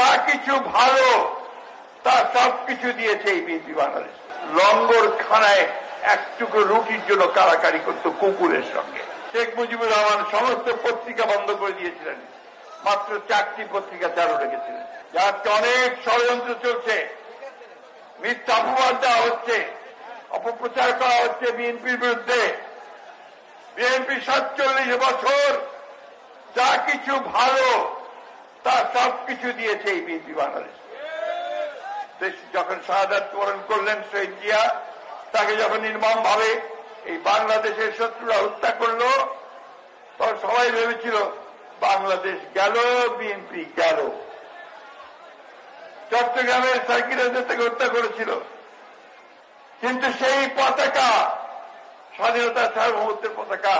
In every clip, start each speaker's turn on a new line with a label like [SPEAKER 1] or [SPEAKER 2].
[SPEAKER 1] যা কিছু ভালো তা সবকিছু দিয়েছে এই বিএনপি বাংলাদেশ। লঙ্গর খানায় একটুকু রুটির জন্য কারাকারি করত কুকুরের সঙ্গে। শেখ মুজিবুর রহমান সমস্ত পত্রিকা বন্ধ করে দিয়েছিলেন, মাত্র 4টি পত্রিকা চালু রেখেছিলেন। আজকে অনেক ষড়যন্ত্র চলছে, মিথ্যা অপবাদ দেওয়া হচ্ছে, অপপ্রচার করা হচ্ছে বিএনপির বিরুদ্ধে। বিএনপি 47 বছর যা কিছু ভালো তা সবকিছু দিয়েছে এই বিএনপি বাংলাদেশ। যখন শাহাদাত বরণ করলেন শহীদ জিয়া, তাকে যখন নির্মম ভাবে এই বাংলাদেশের শত্রুরা হত্যা করল, তখন সবাই ভেবেছিল বাংলাদেশ গেল, বিএনপি গেল। চট্টগ্রামের সার্কিটারদের থেকে হত্যা করেছিল, কিন্তু সেই পতাকা, স্বাধীনতা সার্বভৌমত্বের পতাকা,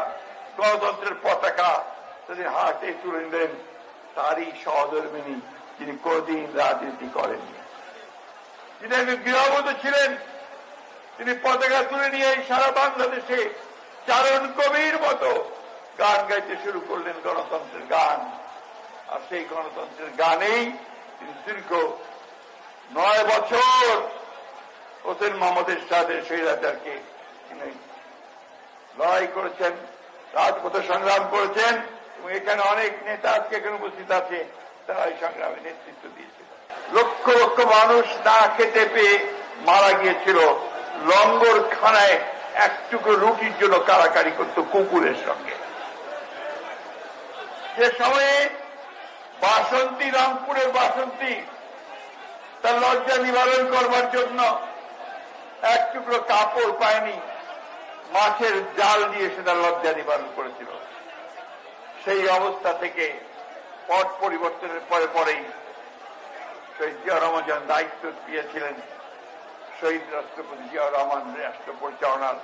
[SPEAKER 1] গণতন্ত্রের পতাকা তিনি হাতে তুলে নিলেন তারই সহধর্মিনী, যিনি কোনদিন রাজনীতি করেননি, যিনি একজন গৃহবধূ ছিলেন। তিনি পতাকা তুলে নিয়ে সারা বাংলাদেশে চারণ কবির মতো গান গাইতে শুরু করলেন, গণতন্ত্রের গান। আর সেই গণতন্ত্রের গানেই তিনি দীর্ঘ 9 বছর হোসেন মোহাম্মদ এরশাদের স্বৈরাচারকে তিনি লড়াই করেছেন, রাজপথে সংগ্রাম করেছেন। এবং এখানে অনেক নেতা আজকে এখানে উপস্থিত আছে, তারা এই সংগ্রামে নেতৃত্ব দিয়েছিল। লক্ষ লক্ষ মানুষ না খেতে পেয়ে মারা গিয়েছিল, লঙ্গর খানায় একটুকু রুটির জন্য কারাকারি করত কুকুরের সঙ্গে। যে সময়ে বাসন্তী, রংপুরের বাসন্তী তার লজ্জা নিবারণ করবার জন্য এক টুকরো কাপড় পায়নি, মাছের জাল দিয়ে সে তার লজ্জা নিবারণ করেছিল। সেই অবস্থা থেকে পট পরিবর্তনের পরেই শহীদ জিয়াউর রহমান যখন দায়িত্ব পেয়েছিলেন, শহীদ রাষ্ট্রপতি জিয়াউর রহমান রাষ্ট্র পরিচালনার,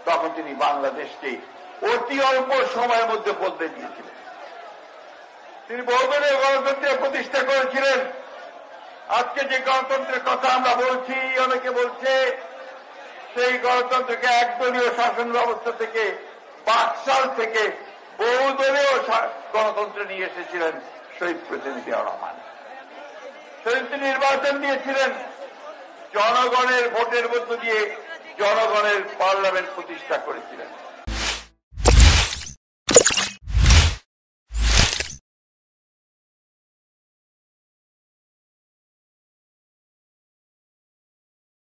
[SPEAKER 1] তখন তিনি বাংলাদেশকে অতি অল্প সময়ের মধ্যে বদলে দিয়েছিলেন। তিনি বহুদলীয় গণতন্ত্রের প্রতিষ্ঠা করেছিলেন। আজকে যে গণতন্ত্রের কথা আমরা বলছি, অনেকে বলছে সেই গণতন্ত্রকে একদলীয় শাসন ব্যবস্থা থেকে, বাকশাল থেকে বহুদলীয় গণতন্ত্রে নিয়ে এসেছিলেন শহীদ প্রেসিডেন্ট জিয়াউর রহমান। শহীদ নির্বাচন দিয়েছিলেন, জনগণের ভোটের মধ্য দিয়ে জনগণের পার্লামেন্ট প্রতিষ্ঠা করেছিলেন।